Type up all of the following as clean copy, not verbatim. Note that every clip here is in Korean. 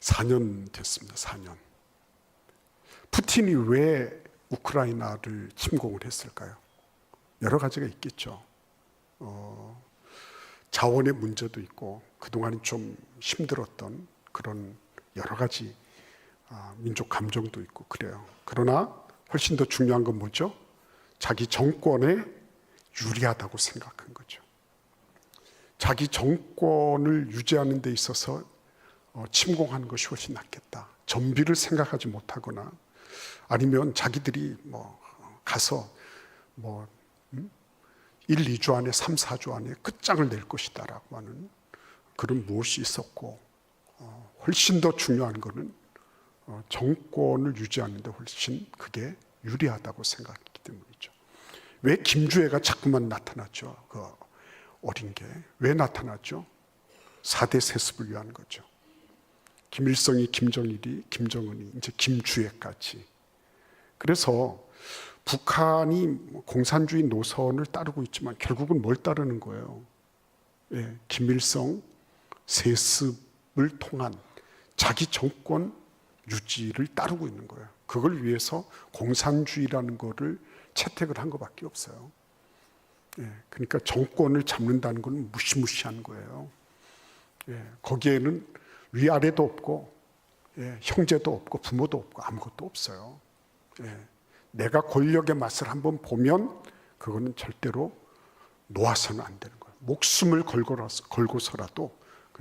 4년 됐습니다. 4년. 푸틴이 왜 우크라이나를 침공을 했을까요? 여러 가지가 있겠죠. 자원의 문제도 있고 그동안 좀 힘들었던 그런 여러 가지 민족 감정도 있고 그래요. 그러나 훨씬 더 중요한 건 뭐죠? 자기 정권에 유리하다고 생각한 거죠. 자기 정권을 유지하는 데 있어서 침공하는 것이 훨씬 낫겠다. 전비를 생각하지 못하거나 아니면 자기들이 가서 1, 2주 안에 3, 4주 안에 끝장을 낼 것이다라고 하는 그런 무엇이 있었고, 훨씬 더 중요한 것은 정권을 유지하는 데 훨씬 그게 유리하다고 생각했기 때문이죠. 왜 김주애가 자꾸만 나타났죠? 그 어린 게 왜 나타났죠? 4대 세습을 위한 거죠. 김일성이 김정일이 김정은이 이제 김주애까지. 그래서 북한이 공산주의 노선을 따르고 있지만 결국은 뭘 따르는 거예요? 김일성 세습을 통한 자기 정권 유지를 따르고 있는 거예요. 그걸 위해서 공산주의라는 거를 채택을 한 것밖에 없어요. 그러니까 정권을 잡는다는 건 무시무시한 거예요. 거기에는 위아래도 없고 형제도 없고 부모도 없고 아무것도 없어요. 내가 권력의 맛을 한번 보면 그거는 절대로 놓아서는 안 되는 거예요. 목숨을 걸고서라도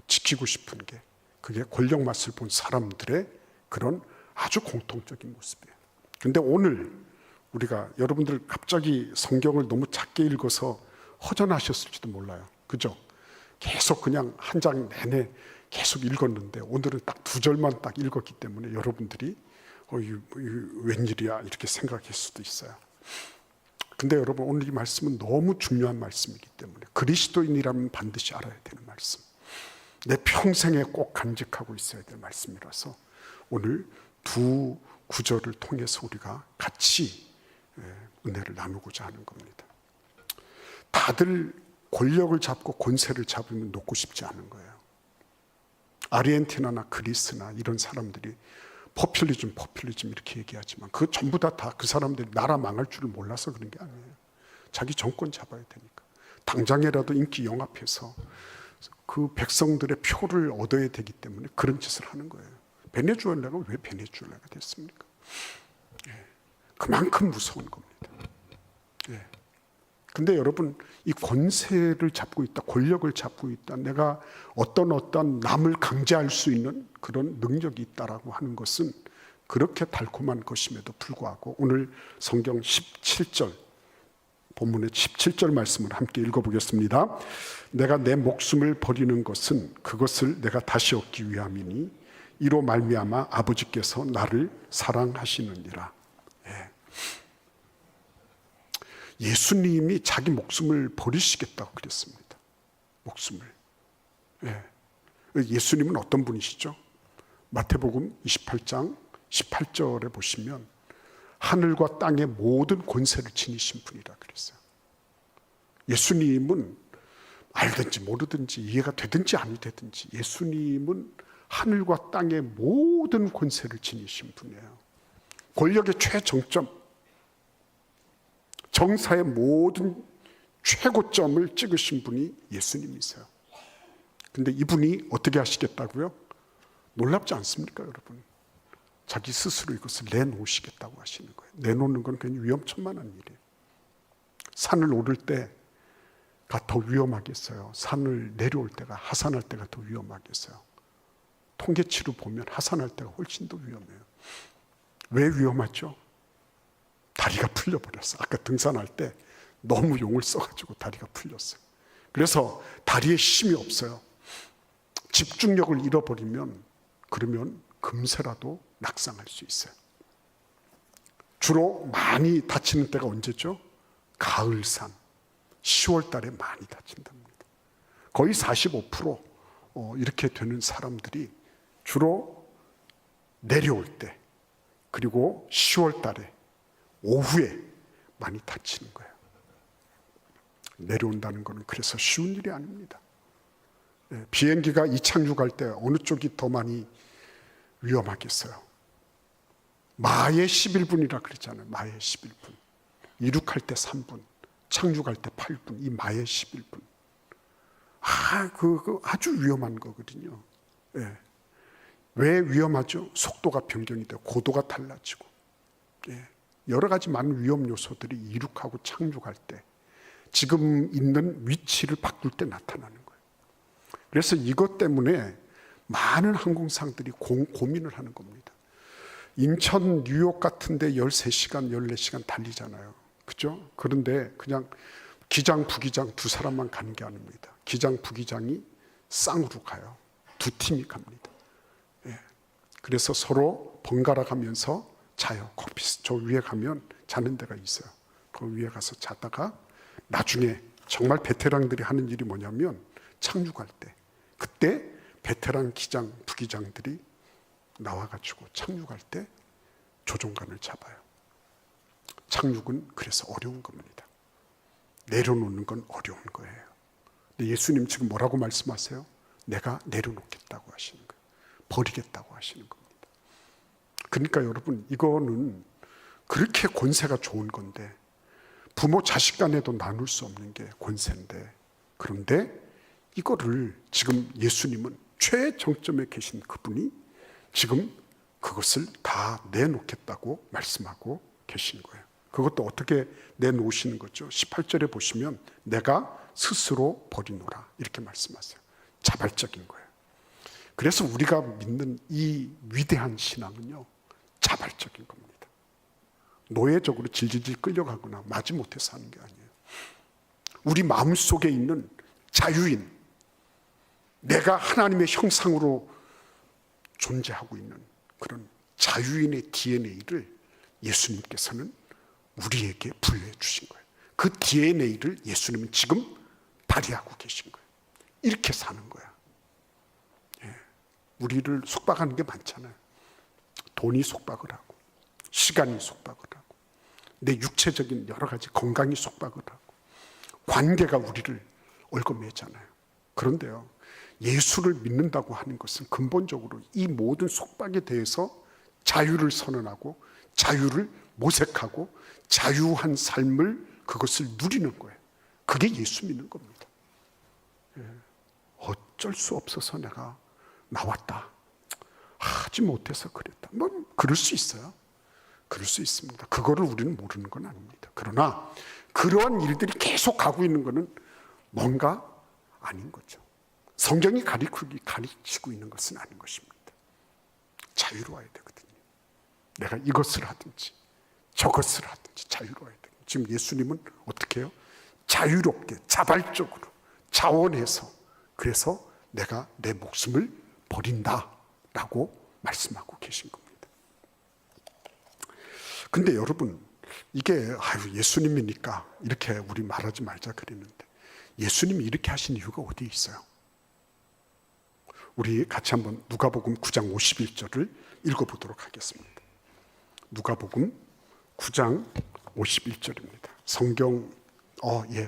지키고 싶은 게 그게 권력 맛을 본 사람들의 그런 아주 공통적인 모습이에요. 그런데 오늘 우리가 여러분들 갑자기 성경을 너무 작게 읽어서 허전하셨을지도 몰라요. 그죠? 계속 그냥 한 장 내내 계속 읽었는데 오늘은 딱 2절만 딱 읽었기 때문에 여러분들이 웬일이야 이렇게 생각할 수도 있어요. 근데 여러분 오늘 이 말씀은 너무 중요한 말씀이기 때문에 그리스도인이라면 반드시 알아야 되는 말씀, 내 평생에 꼭 간직하고 있어야 될 말씀이라서 오늘 두 구절을 통해서 우리가 같이 은혜를 나누고자 하는 겁니다. 다들 권력을 잡고 권세를 잡으면 놓고 싶지 않은 거예요. 아르헨티나나 그리스나 이런 사람들이 포퓰리즘 이렇게 얘기하지만 그 전부 다 그 사람들이 나라 망할 줄을 몰라서 그런 게 아니에요. 자기 정권 잡아야 되니까 당장이라도 인기 영합해서 그 백성들의 표를 얻어야 되기 때문에 그런 짓을 하는 거예요. 베네수엘라가 왜 베네수엘라가 됐습니까? 그만큼 무서운 겁니다. 근데 여러분, 이 권세를 잡고 있다, 권력을 잡고 있다, 내가 어떤 남을 강제할 수 있는 그런 능력이 있다라고 하는 것은 그렇게 달콤한 것임에도 불구하고 오늘 성경 17절, 본문의 17절 말씀을 함께 읽어보겠습니다. 내가 내 목숨을 버리는 것은 그것을 내가 다시 얻기 위함이니 이로 말미암아 아버지께서 나를 사랑하시느니라. 예수님이 자기 목숨을 버리시겠다고 그랬습니다. 목숨을. 예수님은 어떤 분이시죠? 마태복음 28장 18절에 보시면 하늘과 땅의 모든 권세를 지니신 분이라 그랬어요. 예수님은 알든지 모르든지 이해가 되든지 아니 되든지 예수님은 하늘과 땅의 모든 권세를 지니신 분이에요. 권력의 최정점, 정사의 모든 최고점을 찍으신 분이 예수님이세요. 근데 이분이 어떻게 하시겠다고요? 놀랍지 않습니까, 여러분? 자기 스스로 이것을 내놓으시겠다고 하시는 거예요. 내놓는 건 굉장히 위험천만한 일이에요. 산을 오를 때가 더 위험하겠어요. 산을 내려올 때가, 하산할 때가 더 위험하겠어요. 통계치로 보면 하산할 때가 훨씬 더 위험해요. 왜 위험하죠? 다리가 풀려버렸어. 아까 등산할 때 너무 용을 써가지고 다리가 풀렸어요. 그래서 다리에 힘이 없어요. 집중력을 잃어버리면 그러면 금세라도 낙상할 수 있어요. 주로 많이 다치는 때가 언제죠? 가을산, 10월 달에 많이 다친답니다. 거의 45% 이렇게 되는 사람들이 주로 내려올 때 그리고 10월 달에 오후에 많이 다치는 거예요. 내려온다는 것은 그래서 쉬운 일이 아닙니다. 비행기가 이착륙할 때 어느 쪽이 더 많이 위험하겠어요? 마의 11분이라 그랬잖아요. 마의 11분. 이륙할 때 3분, 착륙할 때 8분. 이 마의 11분. 아주 위험한 거거든요. 예. 왜 위험하죠? 속도가 변경이 되고 고도가 달라지고, 예. 여러 가지 많은 위험 요소들이 이륙하고 착륙할 때 지금 있는 위치를 바꿀 때 나타나는 거예요. 그래서 이것 때문에 많은 항공사들이 고민을 하는 겁니다. 인천, 뉴욕 같은데 13시간, 14시간 달리잖아요. 그죠? 그런데 그냥 기장, 부기장 두 사람만 가는 게 아닙니다. 기장, 부기장이 쌍으로 가요. 두 팀이 갑니다. 예. 그래서 서로 번갈아 가면서 자요. 콕피스 저 위에 가면 자는 데가 있어요. 그 위에 가서 자다가 나중에 정말 베테랑들이 하는 일이 뭐냐면 착륙할 때, 그때 베테랑 기장, 부기장들이 나와가지고 착륙할 때 조종관을 잡아요. 착륙은 그래서 어려운 겁니다. 내려놓는 건 어려운 거예요. 근데 예수님 지금 뭐라고 말씀하세요? 내가 내려놓겠다고 하시는 거예요. 버리겠다고 하시는 겁니다. 그러니까 여러분, 이거는 그렇게 권세가 좋은 건데, 부모 자식 간에도 나눌 수 없는 게 권세인데, 그런데 이거를 지금 예수님은 최정점에 계신 그분이 지금 그것을 다 내놓겠다고 말씀하고 계신 거예요. 그것도 어떻게 내놓으시는 거죠? 18절에 보시면 내가 스스로 버리노라 이렇게 말씀하세요. 자발적인 거예요. 그래서 우리가 믿는 이 위대한 신앙은요, 자발적인 겁니다. 노예적으로 질질질 끌려가거나 마지못해서 하는 게 아니에요. 우리 마음속에 있는 자유인, 내가 하나님의 형상으로 존재하고 있는 그런 자유인의 DNA를 예수님께서는 우리에게 부여해 주신 거예요. 그 DNA를 예수님은 지금 발휘하고 계신 거예요. 이렇게 사는 거야. 예. 우리를 속박하는 게 많잖아요. 돈이 속박을 하고, 시간이 속박을 하고, 내 육체적인 여러 가지 건강이 속박을 하고, 관계가 우리를 얽어매잖아요. 그런데요, 예수를 믿는다고 하는 것은 근본적으로 이 모든 속박에 대해서 자유를 선언하고 자유를 모색하고 자유한 삶을 그것을 누리는 거예요. 그게 예수 믿는 겁니다. 어쩔 수 없어서 내가 나왔다. 하지 못해서 그랬다. 뭐 그럴 수 있어요. 그럴 수 있습니다. 그거를 우리는 모르는 건 아닙니다. 그러나 그러한 일들이 계속 가고 있는 것은 뭔가 아닌 거죠. 성경이 가르치고 있는 것은 아닌 것입니다. 자유로워야 되거든요. 내가 이것을 하든지 저것을 하든지 자유로워야 돼요. 지금 예수님은 어떻게 해요? 자유롭게 자발적으로 자원해서, 그래서 내가 내 목숨을 버린다라고 말씀하고 계신 겁니다. 근데 여러분, 이게 예수님이니까 이렇게 우리 말하지 말자 그랬는데, 예수님이 이렇게 하신 이유가 어디에 있어요? 우리 같이 한번 누가복음 9장 51절을 읽어보도록 하겠습니다. 누가복음 9장 51절입니다. 성경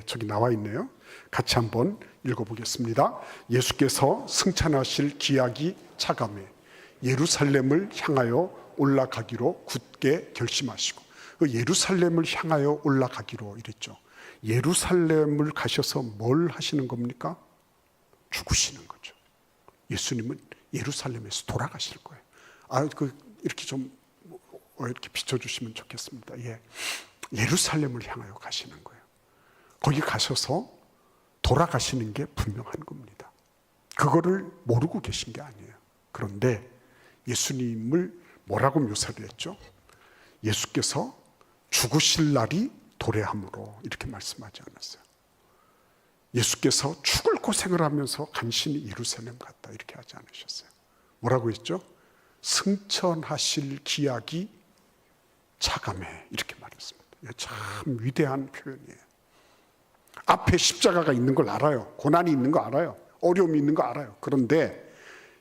저기 나와 있네요. 같이 한번 읽어보겠습니다. 예수께서 승천하실 기약이 차감해 예루살렘을 향하여 올라가기로 굳게 결심하시고, 예루살렘을 향하여 올라가기로 이랬죠. 예루살렘을 가셔서 뭘 하시는 겁니까? 죽으시는 거죠. 예수님은 예루살렘에서 돌아가실 거예요. 이렇게 좀 이렇게 비춰주시면 좋겠습니다. 예. 예루살렘을 향하여 가시는 거예요. 거기 가셔서 돌아가시는 게 분명한 겁니다. 그거를 모르고 계신 게 아니에요. 그런데 예수님을 뭐라고 묘사를 했죠? 예수께서 죽으실 날이 도래함으로 이렇게 말씀하지 않았어요. 예수께서 죽을 고생을 하면서 간신히 예루살렘 갔다 이렇게 하지 않으셨어요. 뭐라고 했죠? 승천하실 기약이 차감해 이렇게 말했습니다. 참 위대한 표현이에요. 앞에 십자가가 있는 걸 알아요. 고난이 있는 거 알아요. 어려움이 있는 거 알아요. 그런데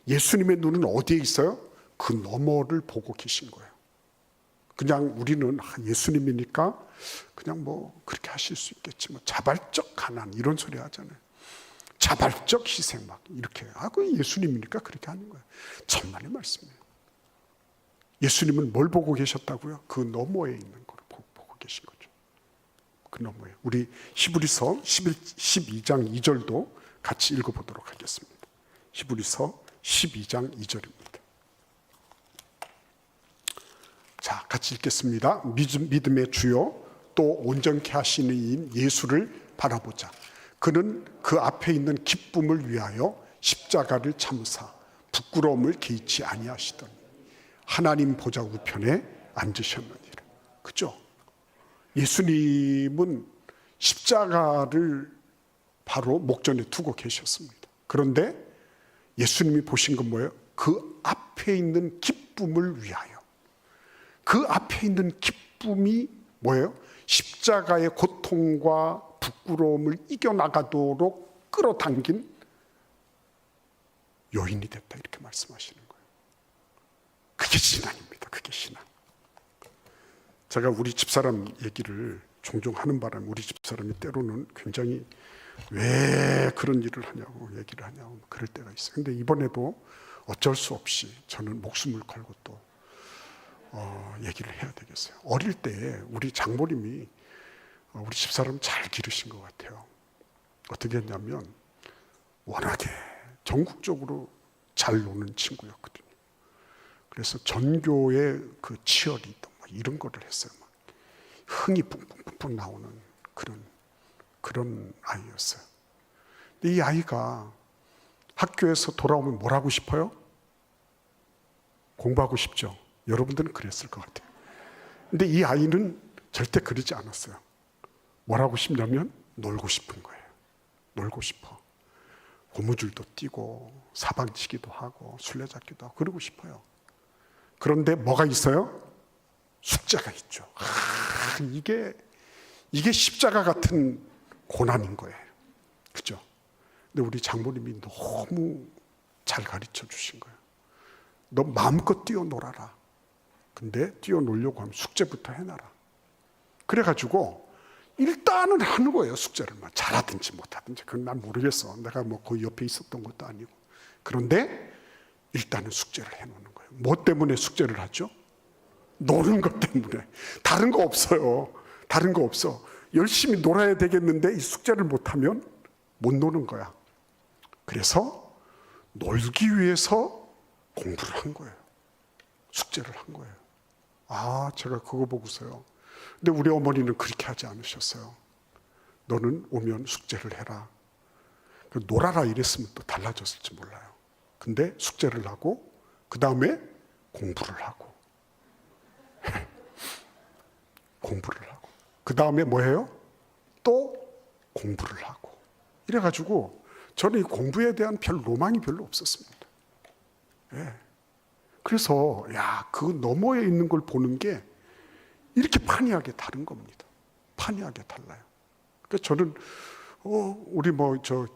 예수님의 눈은 어디에 있어요? 그 너머를 보고 계신 거예요. 그냥 우리는 예수님이니까 그냥 뭐 그렇게 하실 수 있겠지, 뭐 자발적 가난 이런 소리 하잖아요. 자발적 희생 막 이렇게 그 예수님이니까 그렇게 하는 거예요. 천만의 말씀이에요. 예수님은 뭘 보고 계셨다고요? 그 너머에 있는 걸 보고 계신 거죠. 그 너머에. 우리 히브리서 12장 2절도 같이 읽어보도록 하겠습니다. 히브리서 12장 2절입니다. 자, 같이 읽겠습니다. 믿음의 주요 또 온전케 하시는 이인 예수를 바라보자. 그는 그 앞에 있는 기쁨을 위하여 십자가를 참으사 부끄러움을 개의치 아니하시더니 하나님 보좌 우편에 앉으셨느니라. 그죠? 예수님은 십자가를 바로 목전에 두고 계셨습니다. 그런데 예수님이 보신 건 뭐예요? 그 앞에 있는 기쁨을 위하여. 그 앞에 있는 기쁨이 뭐예요? 십자가의 고통과 부끄러움을 이겨나가도록 끌어당긴 요인이 됐다, 이렇게 말씀하시는 거예요. 그게 신앙입니다. 그게 신앙. 제가 우리 집사람 얘기를 종종 하는 바람에 우리 집사람이 때로는 굉장히 왜 그런 일을 하냐고 얘기를 하냐고 그럴 때가 있어요. 근데 이번에도 어쩔 수 없이 저는 목숨을 걸고 또 얘기를 해야 되겠어요. 어릴 때 우리 장모님이 우리 집사람 잘 기르신 것 같아요. 어떻게 했냐면 워낙에 전국적으로 잘 노는 친구였거든요. 그래서 전교의 그 치어리더 이런 거를 했어요. 막 흥이 뿡뿡뿡뿡 나오는 그런 아이였어요. 근데 이 아이가 학교에서 돌아오면 뭘 하고 싶어요? 공부하고 싶죠. 여러분들은 그랬을 것 같아요. 근데 이 아이는 절대 그러지 않았어요. 뭘 하고 싶냐면 놀고 싶은 거예요. 놀고 싶어. 고무줄도 뛰고 사방치기도 하고 술래잡기도 하고 그러고 싶어요. 그런데 뭐가 있어요? 숙제가 있죠. 이게 십자가 같은 고난인 거예요. 그죠? 근데 우리 장모님이 너무 잘 가르쳐 주신 거예요. 너 마음껏 뛰어놀아라. 근데 뛰어놀려고 하면 숙제부터 해놔라. 그래가지고 일단은 하는 거예요. 숙제를 잘하든지 못하든지 그건 난 모르겠어. 내가 뭐 그 옆에 있었던 것도 아니고. 그런데 일단은 숙제를 해놓는 거예요. 뭐 때문에 숙제를 하죠? 노는 것 때문에. 다른 거 없어요. 다른 거 없어. 열심히 놀아야 되겠는데 이 숙제를 못하면 못 노는 거야. 그래서 놀기 위해서 공부를 한 거예요. 숙제를 한 거예요. 제가 그거 보고서요. 근데 우리 어머니는 그렇게 하지 않으셨어요. 너는 오면 숙제를 해라. 놀아라 이랬으면 또 달라졌을지 몰라요. 근데 숙제를 하고 그 다음에 공부를 하고 공부를 하고 그 다음에 뭐 해요? 또 공부를 하고 이래가지고 저는 이 공부에 대한 별 로망이 별로 없었습니다. 예. 그래서 그 너머에 있는 걸 보는 게 이렇게 판이하게 다른 겁니다. 판이하게 달라요. 그러니까 저는 우리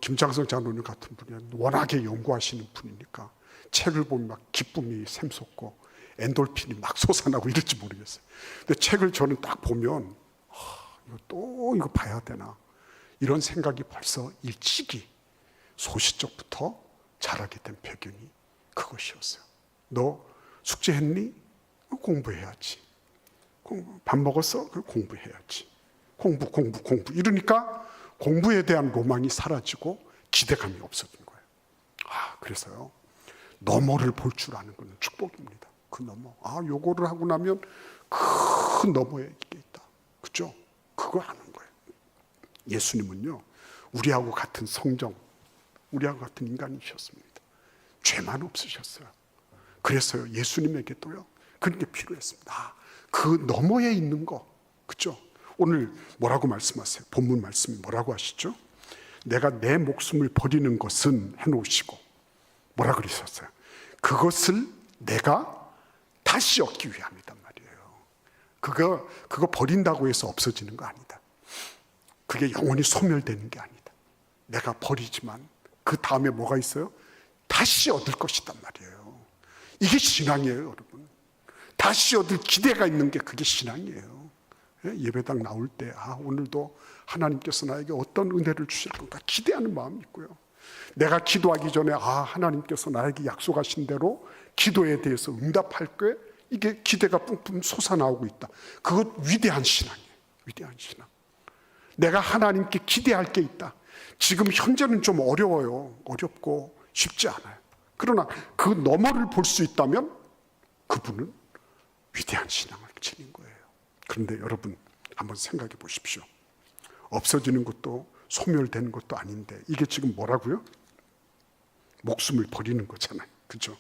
김장성 장로님 같은 분이 워낙에 연구하시는 분이니까 책을 보면 막 기쁨이 샘솟고 엔돌핀이 막 솟아나고 이럴지 모르겠어요. 근데 책을 저는 딱 보면 이거 봐야 되나 이런 생각이 벌써 일찍이 소시적부터 자라게 된 배경이 그것이었어요. 너 숙제했니? 공부해야지. 밥 먹었어? 공부해야지. 공부 이러니까 공부에 대한 로망이 사라지고 기대감이 없어진 거예요. 그래서요 너머를 볼 줄 아는 건 축복입니다. 그 너머. 요거를 하고 나면 큰 너머에 이게 있다. 그죠? 그거 아는 거예요. 예수님은요 우리하고 같은 성정, 우리하고 같은 인간이셨습니다. 죄만 없으셨어요. 그래서요 예수님에게도요 그런 게 필요했습니다. 그 너머에 있는 거, 그죠? 오늘 뭐라고 말씀하세요? 본문 말씀이 뭐라고 하시죠? 내가 내 목숨을 버리는 것은 해놓으시고 뭐라 그러셨어요? 그것을 내가 다시 얻기 위함이란 말이에요. 그거 버린다고 해서 없어지는 거 아니다. 그게 영원히 소멸되는 게 아니다. 내가 버리지만 그 다음에 뭐가 있어요? 다시 얻을 것이단 말이에요. 이게 신앙이에요, 여러분. 다시 얻을 기대가 있는 게 그게 신앙이에요. 예배당 나올 때 오늘도 하나님께서 나에게 어떤 은혜를 주실 건가 기대하는 마음이 있고요. 내가 기도하기 전에 하나님께서 나에게 약속하신 대로 기도에 대해서 응답할 게 이게 기대가 뿜뿜 솟아나오고 있다. 그것 위대한 신앙이에요. 위대한 신앙. 내가 하나님께 기대할 게 있다. 지금 현재는 좀 어려워요. 어렵고 쉽지 않아요. 그러나 그 너머를 볼 수 있다면 그분은 위대한 신앙을 지닌 거예요. 그런데 여러분 한번 생각해 보십시오. 없어지는 것도 소멸되는 것도 아닌데 이게 지금 뭐라고요? 목숨을 버리는 거잖아요. 그죠?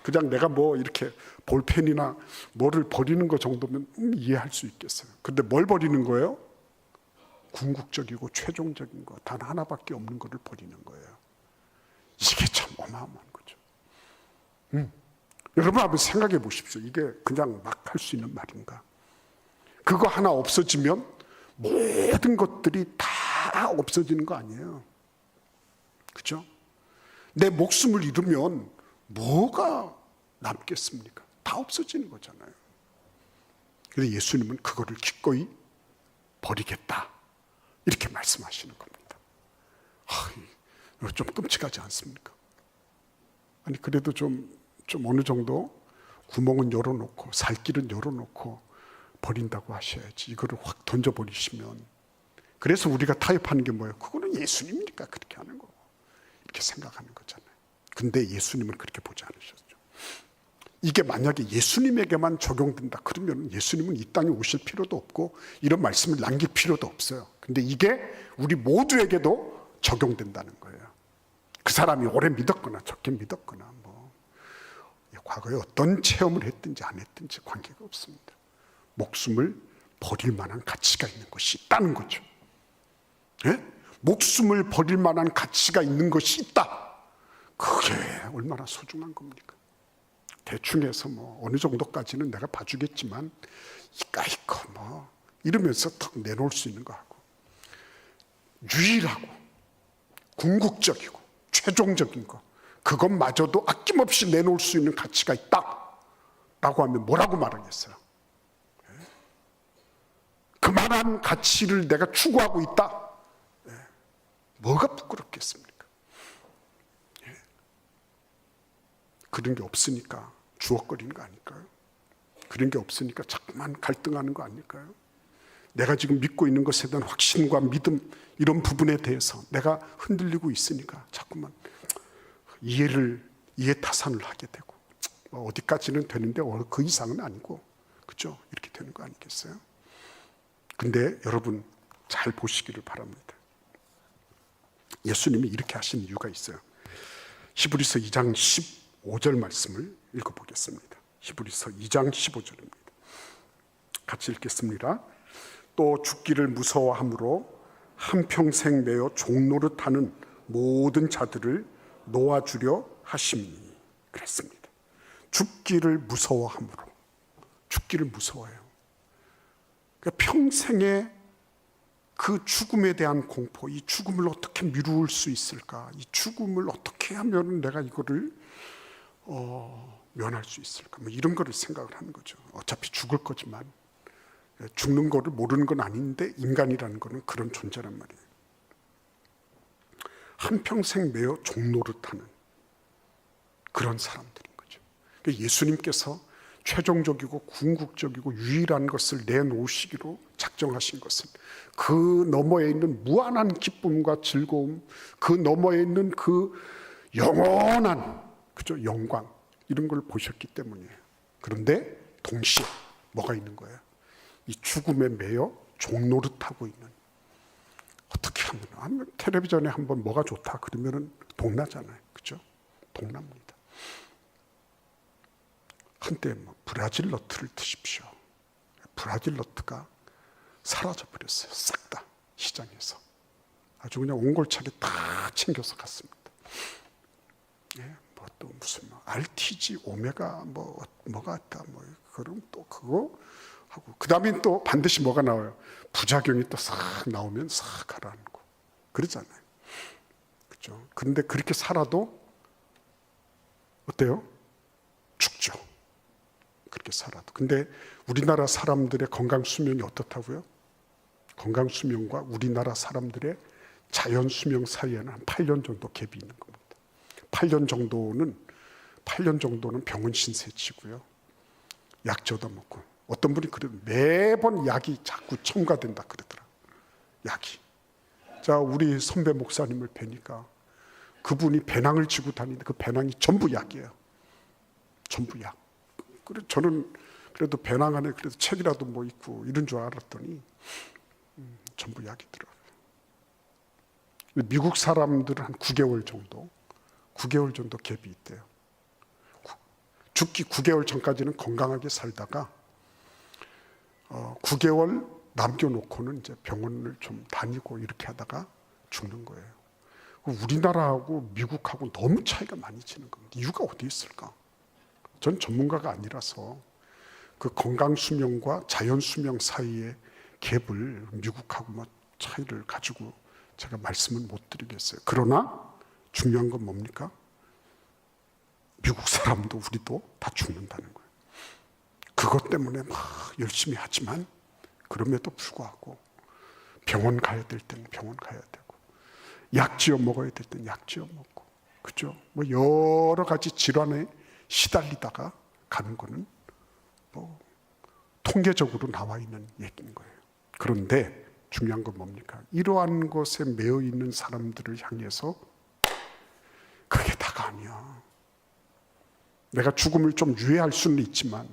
그냥 내가 뭐 이렇게 볼펜이나 뭐를 버리는 거 정도면 이해할 수 있겠어요. 근데 뭘 버리는 거예요? 궁극적이고 최종적인 거, 단 하나밖에 없는 거를 버리는 거예요. 이게 참 어마어마한 거죠. 여러분 한번 생각해 보십시오. 이게 그냥 막 할 수 있는 말인가? 그거 하나 없어지면 모든 것들이 다 없어지는 거 아니에요. 그죠? 내 목숨을 잃으면 뭐가 남겠습니까? 다 없어지는 거잖아요. 그런데 예수님은 그거를 기꺼이 버리겠다. 이렇게 말씀하시는 겁니다. 좀 끔찍하지 않습니까? 아니, 그래도 좀 어느 정도 구멍은 열어놓고, 살 길은 열어놓고 버린다고 하셔야지. 이거를 확 던져버리시면. 그래서 우리가 타협하는 게 뭐예요? 그거는 예수님이니까 그렇게 하는 거고. 이렇게 생각하는 거잖아요. 근데 예수님은 그렇게 보지 않으셨죠. 이게 만약에 예수님에게만 적용된다 그러면 예수님은 이 땅에 오실 필요도 없고 이런 말씀을 남길 필요도 없어요. 근데 이게 우리 모두에게도 적용된다는 거예요. 그 사람이 오래 믿었거나 적게 믿었거나 뭐 과거에 어떤 체험을 했든지 안 했든지 관계가 없습니다. 목숨을 버릴 만한 가치가 있는 것이 있다는 거죠. 예? 목숨을 버릴 만한 가치가 있는 것이 있다. 그게 얼마나 소중한 겁니까? 대충 해서 뭐 어느 정도까지는 내가 봐주겠지만 이까이거 뭐 이러면서 턱 내놓을 수 있는 거 하고 유일하고 궁극적이고 최종적인 거 그것마저도 아낌없이 내놓을 수 있는 가치가 있다 라고 하면 뭐라고 말하겠어요? 그만한 가치를 내가 추구하고 있다. 뭐가 부끄럽겠습니까? 그런 게 없으니까 주워거리는 거 아닐까요? 그런 게 없으니까 자꾸만 갈등하는 거 아닐까요? 내가 지금 믿고 있는 것에 대한 확신과 믿음 이런 부분에 대해서 내가 흔들리고 있으니까 자꾸만 이해 타산을 하게 되고 어디까지는 되는데 그 이상은 아니고 그죠? 이렇게 되는 거 아니겠어요? 근데 여러분 잘 보시기를 바랍니다. 예수님이 이렇게 하신 이유가 있어요. 히브리서 2장 15절 말씀을 읽어보겠습니다. 히브리서 2장 15절입니다. 같이 읽겠습니다. 또 죽기를 무서워함으로 한평생 매여 종노릇하는 모든 자들을 놓아주려 하심니 그랬습니다. 죽기를 무서워함으로 죽기를 무서워해요. 그러니까 평생에 그 죽음에 대한 공포, 이 죽음을 어떻게 미룰 수 있을까? 이 죽음을 어떻게 하면 내가 이거를 면할 수 있을까? 뭐 이런 거를 생각을 하는 거죠. 어차피 죽을 거지만 죽는 거를 모르는 건 아닌데 인간이라는 거는 그런 존재란 말이에요. 한평생 매여 종노릇하는 그런 사람들인 거죠. 그러니까 예수님께서 최종적이고 궁극적이고 유일한 것을 내놓으시기로 작정하신 것은 그 너머에 있는 무한한 기쁨과 즐거움, 그 너머에 있는 그 영원한 그죠? 영광 이런 걸 보셨기 때문이에요. 그런데 동시에 뭐가 있는 거예요? 이 죽음에 매여 종노릇하고 있는 어떻게 하면 텔레비전에 한번 뭐가 좋다 그러면은 동나잖아요. 그죠? 동납니다. 한때 뭐 브라질 너트를 드십시오. 브라질 너트가 사라져 버렸어요. 싹 다 시장에서 아주 그냥 옹골차게 다 챙겨서 갔습니다. 예, 뭐 또 무슨 뭐 RTG 오메가 뭐가 있다 뭐 그럼 또 그거 하고 그 다음에 또 반드시 뭐가 나와요? 부작용이 또 싹 나오면 싹 가라앉고 그러잖아요. 그렇죠? 그런데 그렇게 살아도 어때요? 죽죠. 그렇게 살아도. 근데 우리나라 사람들의 건강 수명이 어떻다고요? 건강 수명과 우리나라 사람들의 자연 수명 사이에는 한 8년 정도 갭이 있는 겁니다. 8년 정도는 병원 신세 치고요. 약져다 먹고, 어떤 분이 그래도 매번 약이 자꾸 첨가된다 그러더라. 약이. 자, 우리 선배 목사님을 뵈니까 그분이 배낭을 지고 다니는데 그 배낭이 전부 약이에요. 전부 약. 그래 저는 그래도 배낭 안에 그래도 책이라도 뭐 있고 이런 줄 알았더니 전부 약이더라고요. 미국 사람들은 한 9개월 정도 갭이 있대요. 죽기 9개월 전까지는 건강하게 살다가 9개월 남겨놓고는 이제 병원을 좀 다니고 이렇게 하다가 죽는 거예요. 우리나라하고 미국하고 너무 차이가 많이 지는 겁니다. 이유가 어디 있을까? 전 전문가가 아니라서 그 건강 수명과 자연 수명 사이의 갭을 미국하고 뭐 차이를 가지고 제가 말씀은 못 드리겠어요. 그러나 중요한 건 뭡니까? 미국 사람도 우리도 다 죽는다는 거예요. 그것 때문에 막 열심히 하지만 그럼에도 불구하고 병원 가야 될 때는 병원 가야 되고 약 지어 먹어야 될 때는 약 지어 먹고, 그죠? 뭐 여러 가지 질환에 시달리다가 가는 거는 뭐 통계적으로 나와 있는 얘기인 거예요. 그런데 중요한 건 뭡니까? 이러한 것에 매여 있는 사람들을 향해서 그게 다가 아니야. 내가 죽음을 좀 유예할 수는 있지만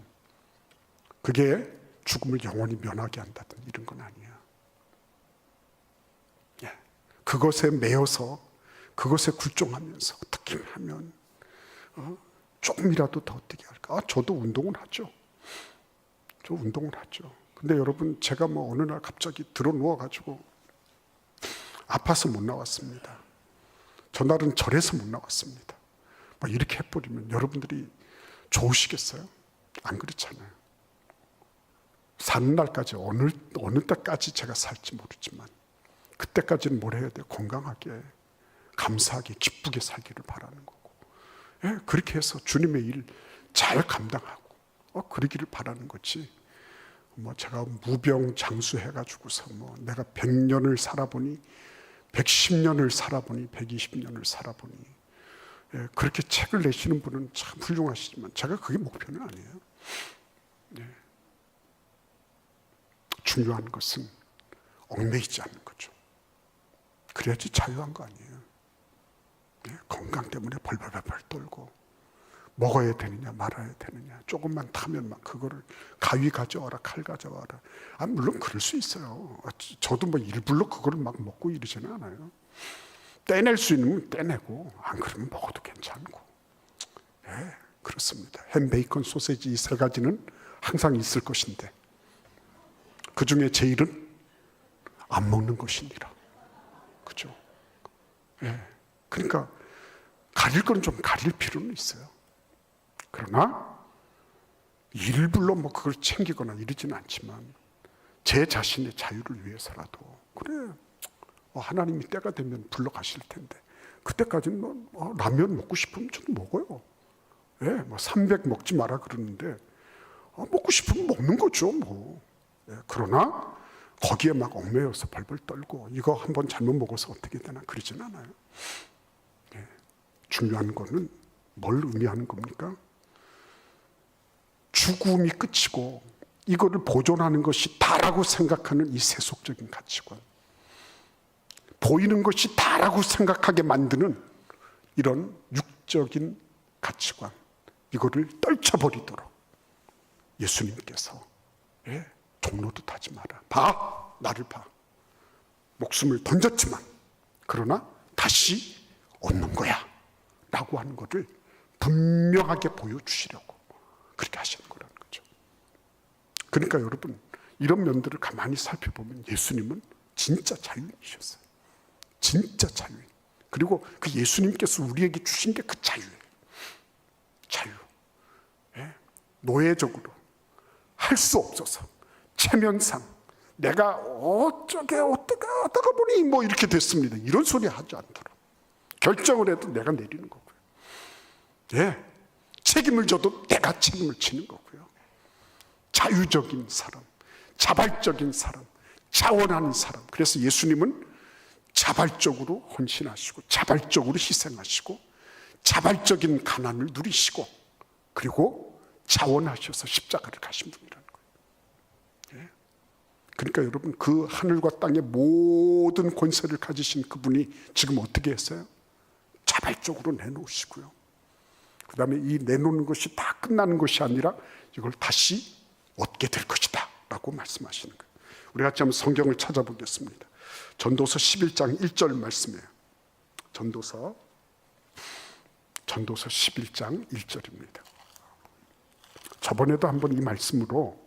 그게 죽음을 영원히 면하게 한다든 이런 건 아니야. 예. 그것에 매여서 그것에 굴종하면서 어떻게 하면 조금이라도 더 어떻게 할까? 저도 운동을 하죠. 저 운동을 하죠. 근데 여러분, 제가 뭐 어느 날 갑자기 들어 누워가지고 아파서 못 나왔습니다. 전날은 절에서 못 나왔습니다. 막 이렇게 해버리면 여러분들이 좋으시겠어요? 안 그렇잖아요. 사는 날까지 어느 때까지 제가 살지 모르지만 그때까지는 뭘 해야 돼요? 건강하게, 감사하게, 기쁘게 살기를 바라는 거고, 예, 그렇게 해서 주님의 일 잘 감당하고 그러기를 바라는 거지. 뭐 제가 무병장수해가지고서 뭐 내가 100년을 살아보니 110년을 살아보니 120년을 살아보니, 예, 그렇게 책을 내시는 분은 참 훌륭하시지만 제가 그게 목표는 아니에요. 예. 중요한 것은 얽매이지 않는 거죠. 그래야지 자유한 거 아니에요. 예, 건강 때문에 벌벌벌 떨고 먹어야 되느냐 말아야 되느냐, 조금만 타면 막 그거를 가위 가져와라 칼 가져와라. 물론 그럴 수 있어요. 저도 뭐 일부러 그거를 막 먹고 이러지는 않아요. 떼낼 수 있는 건 떼내고 안 그러면 먹어도 괜찮고. 예, 그렇습니다. 햄, 베이컨, 소세지 이 세 가지는 항상 있을 것인데 그 중에 제일은 안 먹는 것이니라. 그죠? 예. 그러니까 가릴 건 좀 가릴 필요는 있어요. 그러나 일부러 뭐 그걸 챙기거나 이러지는 않지만 제 자신의 자유를 위해서라도, 그래, 하나님이 때가 되면 불러가실 텐데 그때까지는 뭐 라면 먹고 싶으면 저도 먹어요. 예, 뭐 300 먹지 마라 그러는데 먹고 싶으면 먹는 거죠 뭐. 예, 그러나 거기에 막 얽매여서 벌벌 떨고 이거 한번 잘못 먹어서 어떻게 되나 그러진 않아요. 예, 중요한 거는 뭘 의미하는 겁니까? 죽음이 끝이고 이거를 보존하는 것이 다라고 생각하는 이 세속적인 가치관, 보이는 것이 다라고 생각하게 만드는 이런 육적인 가치관, 이거를 떨쳐버리도록 예수님께서, 예, 종로도 타지 마라. 봐, 나를 봐. 목숨을 던졌지만 그러나 다시 얻는 거야 라고 하는 것을 분명하게 보여주시려고 그렇게 하시는 거라는 거죠. 그러니까 여러분, 이런 면들을 가만히 살펴보면 예수님은 진짜 자유인이셨어요. 진짜 자유인. 그리고 그 예수님께서 우리에게 주신 게 그 자유예요. 자유. 예? 노예적으로 할 수 없어서 체면상 내가 어떠가 보니 뭐 이렇게 됐습니다, 이런 소리 하지 않도록 결정을 해도 내가 내리는 거고요. 예, 책임을 져도 내가 책임을 지는 거고요. 자유적인 사람, 자발적인 사람, 자원하는 사람. 그래서 예수님은 자발적으로 헌신하시고 자발적으로 희생하시고 자발적인 가난을 누리시고 그리고 자원하셔서 십자가를 가신 분이라는 거예요. 예? 그러니까 여러분, 그 하늘과 땅의 모든 권세를 가지신 그분이 지금 어떻게 했어요? 자발적으로 내놓으시고요. 그 다음에 이 내놓는 것이 다 끝나는 것이 아니라 이걸 다시 얻게 될 것이다 라고 말씀하시는 거예요. 우리 같이 한번 성경을 찾아보겠습니다. 전도서 11장 1절 말씀이에요. 전도서 11장 1절입니다. 저번에도 한번 이 말씀으로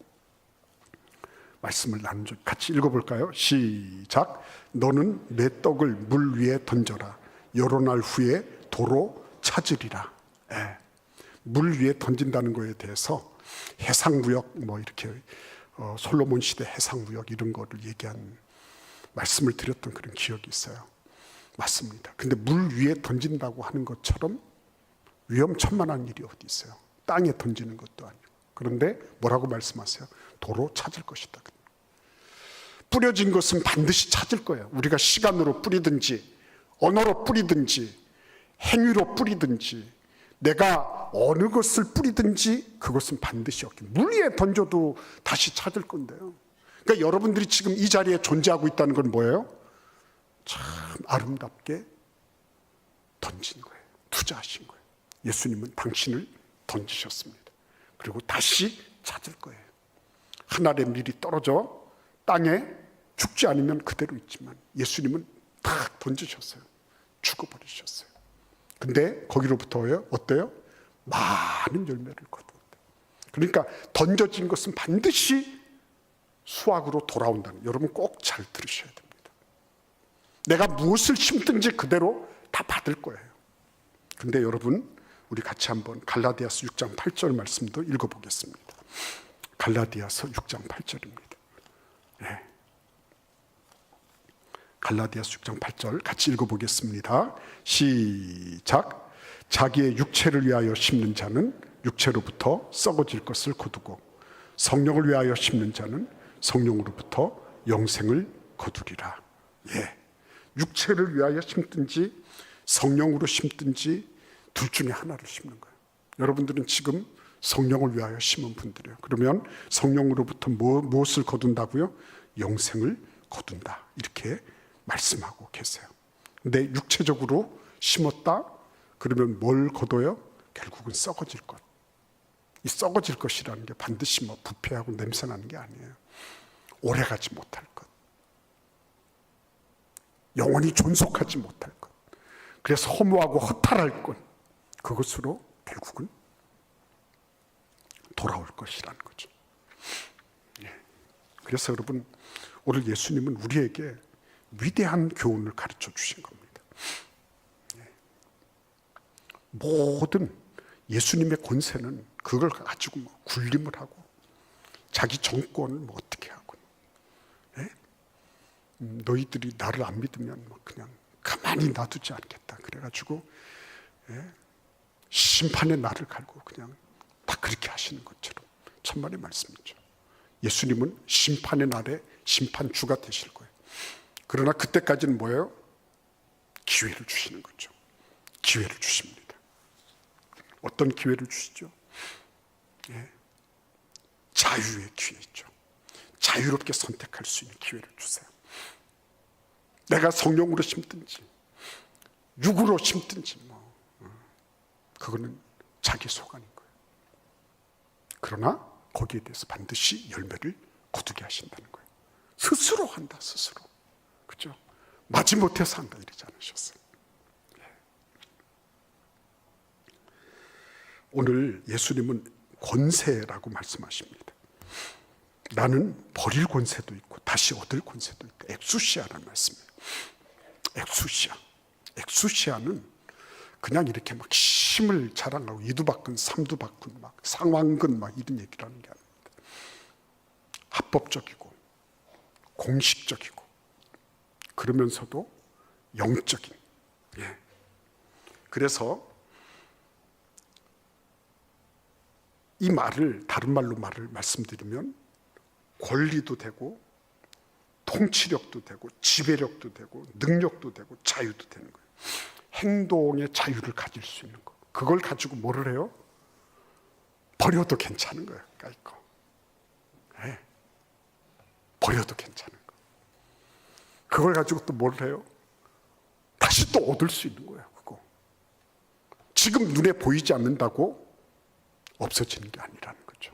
말씀을 나눈 적, 같이 읽어볼까요? 시작. 너는 내 떡을 물 위에 던져라. 여러 날 후에 도로 찾으리라. 예. 물 위에 던진다는 거에 대해서 해상무역 뭐 이렇게 솔로몬 시대 해상무역 이런 거를 얘기한 말씀을 드렸던 그런 기억이 있어요. 맞습니다. 근데 물 위에 던진다고 하는 것처럼 위험천만한 일이 어디 있어요? 땅에 던지는 것도 아니고. 그런데 뭐라고 말씀하세요? 도로 찾을 것이다. 뿌려진 것은 반드시 찾을 거예요. 우리가 시간으로 뿌리든지 언어로 뿌리든지 행위로 뿌리든지 내가 어느 것을 뿌리든지 그것은 반드시 얻기. 물 위에 던져도 다시 찾을 건데요. 그러니까 여러분들이 지금 이 자리에 존재하고 있다는 건 뭐예요? 참 아름답게 던진 거예요. 투자하신 거예요. 예수님은 당신을 던지셨습니다. 그리고 다시 찾을 거예요. 하늘의 밀이 떨어져 땅에 죽지 않으면 그대로 있지만 예수님은 다 던지셨어요. 죽어버리셨어요. 근데 거기로부터요 어때요? 많은 열매를 거두었다. 그러니까 던져진 것은 반드시 수확으로 돌아온다는, 여러분 꼭 잘 들으셔야 됩니다. 내가 무엇을 심든지 그대로 다 받을 거예요. 근데 여러분, 우리 같이 한번 갈라디아서 6장 8절 말씀도 읽어보겠습니다. 갈라디아서 6장 8절입니다. 네. 갈라디아서 6장 8절 같이 읽어보겠습니다. 시작. 자기의 육체를 위하여 심는 자는 육체로부터 썩어질 것을 거두고 성령을 위하여 심는 자는 성령으로부터 영생을 거두리라. 예. 육체를 위하여 심든지 성령으로 심든지 둘 중에 하나를 심는 거예요. 여러분들은 지금 성령을 위하여 심은 분들이에요. 그러면 성령으로부터 무엇을 거둔다고요? 영생을 거둔다. 이렇게 말씀하고 계세요. 근데 육체적으로 심었다? 그러면 뭘 거둬요? 결국은 썩어질 것. 이 썩어질 것이라는 게 반드시 뭐 부패하고 냄새나는 게 아니에요. 오래가지 못할 것. 영원히 존속하지 못할 것. 그래서 허무하고 허탈할 것. 그것으로 결국은 돌아올 것이라는 거죠. 예. 그래서 여러분, 오늘 예수님은 우리에게 위대한 교훈을 가르쳐 주신 겁니다. 예. 모든 예수님의 권세는 그걸 가지고 뭐 군림을 하고 자기 정권을 뭐 어떻게 하고, 예? 너희들이 나를 안 믿으면 뭐 그냥 가만히 놔두지 않겠다. 그래가지고 예? 심판의 날을 갈고 그냥 다 그렇게 하시는 것처럼 천만의 말씀이죠. 예수님은 심판의 날에 심판주가 되실 거예요. 그러나 그때까지는 뭐예요? 기회를 주시는 거죠. 기회를 주십니다. 어떤 기회를 주시죠? 예. 자유의 기회 있죠. 자유롭게 선택할 수 있는 기회를 주세요. 내가 성령으로 심든지 육으로 심든지 뭐 그거는 자기 소관인 거예요. 그러나 거기에 대해서 반드시 열매를 거두게 하신다는 거예요. 스스로 한다, 스스로. 그죠? 마지못해서 한다 이러지 않으셨어요. 오늘 예수님은 권세라고 말씀하십니다. 나는 버릴 권세도 있고 다시 얻을 권세도 있다. 엑수시아라는 말씀이에요. 엑수시아. 엑수시아는 그냥 이렇게 막 힘을 자랑하고 이두박근, 삼두박근, 막 상왕근 막 이런 얘기를 하는 게 아닙니다. 합법적이고 공식적이고 그러면서도 영적인. 예. 그래서 이 말을 다른 말로 말씀드리면 권리도 되고 통치력도 되고 지배력도 되고 능력도 되고 자유도 되는 거예요. 행동의 자유를 가질 수 있는 거. 그걸 가지고 뭐를 해요? 버려도 괜찮은 거예요. 까이거. 네. 버려도 괜찮은 거. 그걸 가지고 또 뭘 해요? 다시 또 얻을 수 있는 거예요. 그거. 지금 눈에 보이지 않는다고 없어지는 게 아니라는 거죠.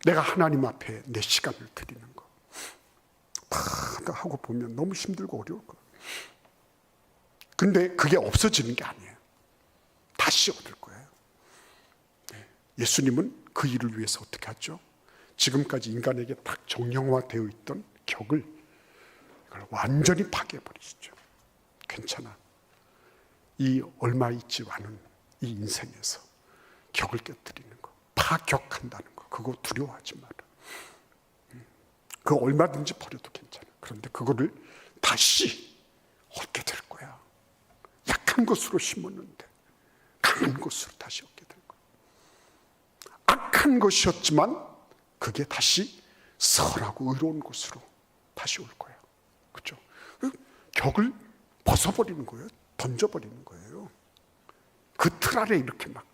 내가 하나님 앞에 내 시간을 드리는 거. 다 하고 보면 너무 힘들고 어려울 거예요. 근데 그게 없어지는 게 아니에요. 다시 얻을 거예요. 예수님은 그 일을 위해서 어떻게 하죠? 지금까지 인간에게 딱 정형화되어 있던 격을 이걸 완전히 파괴해버리시죠. 괜찮아. 이 얼마 있지 않은 이 인생에서 격을 깨뜨리는 거, 파격한다는 거, 그거 두려워하지 마라. 그거 얼마든지 버려도 괜찮아. 그런데 그거를 다시 얻게 될 거야. 약한 것으로 심었는데 강한 것으로 다시 얻게 될 거야. 악한 것이었지만 그게 다시 선하고 의로운 것으로 다시 올 거야. 그렇죠? 격을 벗어버리는 거예요. 던져버리는 거예요. 그 틀 아래 이렇게 막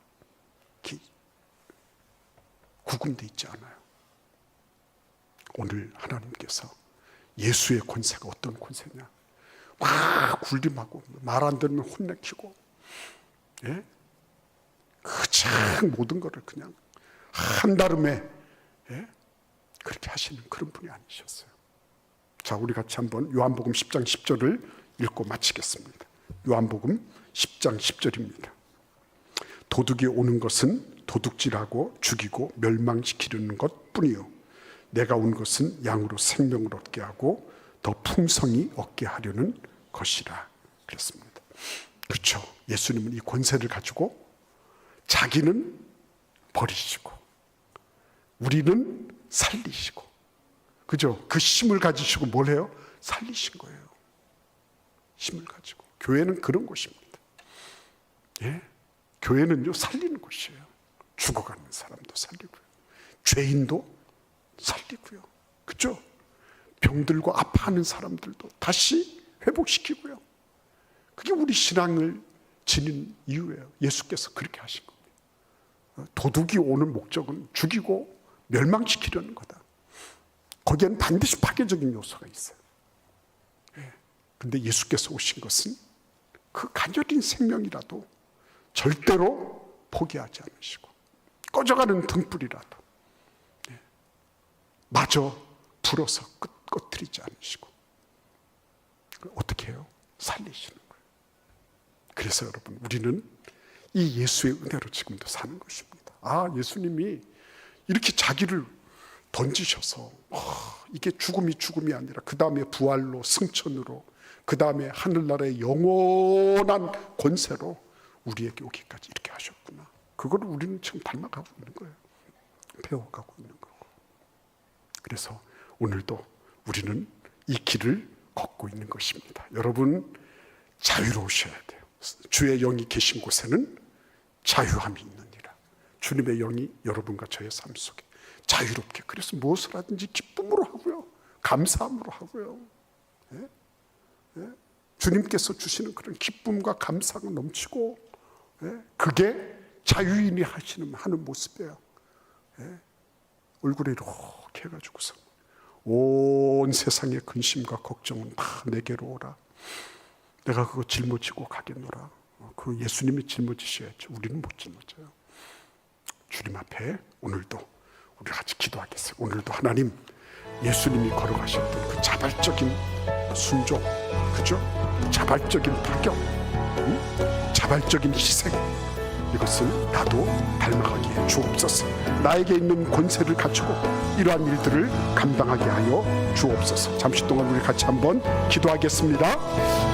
구금돼 있지 않아요. 오늘 하나님께서 예수의 권세가 어떤 권세냐? 막 굴림하고 말 안 들으면 혼내키고, 예? 그냥 모든 것을 그냥 한다름에, 예? 그렇게 하시는 그런 분이 아니셨어요. 자, 우리 같이 한번 요한복음 10장 10절을 읽고 마치겠습니다. 요한복음 10장 10절입니다. 도둑이 오는 것은 도둑질하고 죽이고 멸망시키려는 것뿐이요 내가 온 것은 양으로 생명을 얻게 하고 더 풍성히 얻게 하려는 것이라 그랬습니다. 그렇죠. 예수님은 이 권세를 가지고 자기는 버리시고 우리는 살리시고, 그죠? 그 힘을 가지시고 뭘 해요? 살리신 거예요. 힘을 가지고. 교회는 그런 곳입니다. 예? 교회는요, 살리는 곳이에요. 죽어가는 사람도 살리고요. 죄인도 살리고요. 그죠? 병들고 아파하는 사람들도 다시 회복시키고요. 그게 우리 신앙을 지닌 이유예요. 예수께서 그렇게 하신 겁니다. 도둑이 오는 목적은 죽이고 멸망시키려는 거다. 거기에는 반드시 파괴적인 요소가 있어요. 그런데 예수께서 오신 것은 그 가녀린 생명이라도 절대로 포기하지 않으시고 꺼져가는 등불이라도 마저 불어서 꺼뜨리지 않으시고 어떻게 해요? 살리시는 거예요. 그래서 여러분, 우리는 이 예수의 은혜로 지금도 사는 것입니다. 아, 예수님이 이렇게 자기를 던지셔서 이게 죽음이 아니라 그 다음에 부활로 승천으로 그 다음에 하늘나라의 영원한 권세로 우리에게 오기까지 이렇게 하셨구나. 그걸 우리는 지금 닮아가고 있는 거예요. 배워가고 있는 거고. 그래서 오늘도 우리는 이 길을 걷고 있는 것입니다. 여러분, 자유로우셔야 돼요. 주의 영이 계신 곳에는 자유함이 있느니라. 주님의 영이 여러분과 저의 삶 속에 자유롭게, 그래서 무엇을 하든지 기쁨으로 하고요, 감사함으로 하고요. 예? 예? 주님께서 주시는 그런 기쁨과 감사가 넘치고, 예? 그게 자유인이 하는 모습이에요. 예? 얼굴에 이렇게 해가지고서 온 세상의 근심과 걱정은 다 내게로 오라. 내가 그거 짊어지고 가겠노라. 그 예수님이 짊어지셔야죠. 우리는 못 짊어져요. 주님 앞에 오늘도 우리 같이 기도하겠어요. 오늘도 하나님, 예수님이 걸어가셨던 그 자발적인 순종, 그죠? 자발적인 파격, 자발적인 희생, 이것을 나도 닮아가게 주옵소서. 나에게 있는 권세를 갖추고 이러한 일들을 감당하게 하여 주옵소서. 잠시 동안 우리 같이 한번 기도하겠습니다.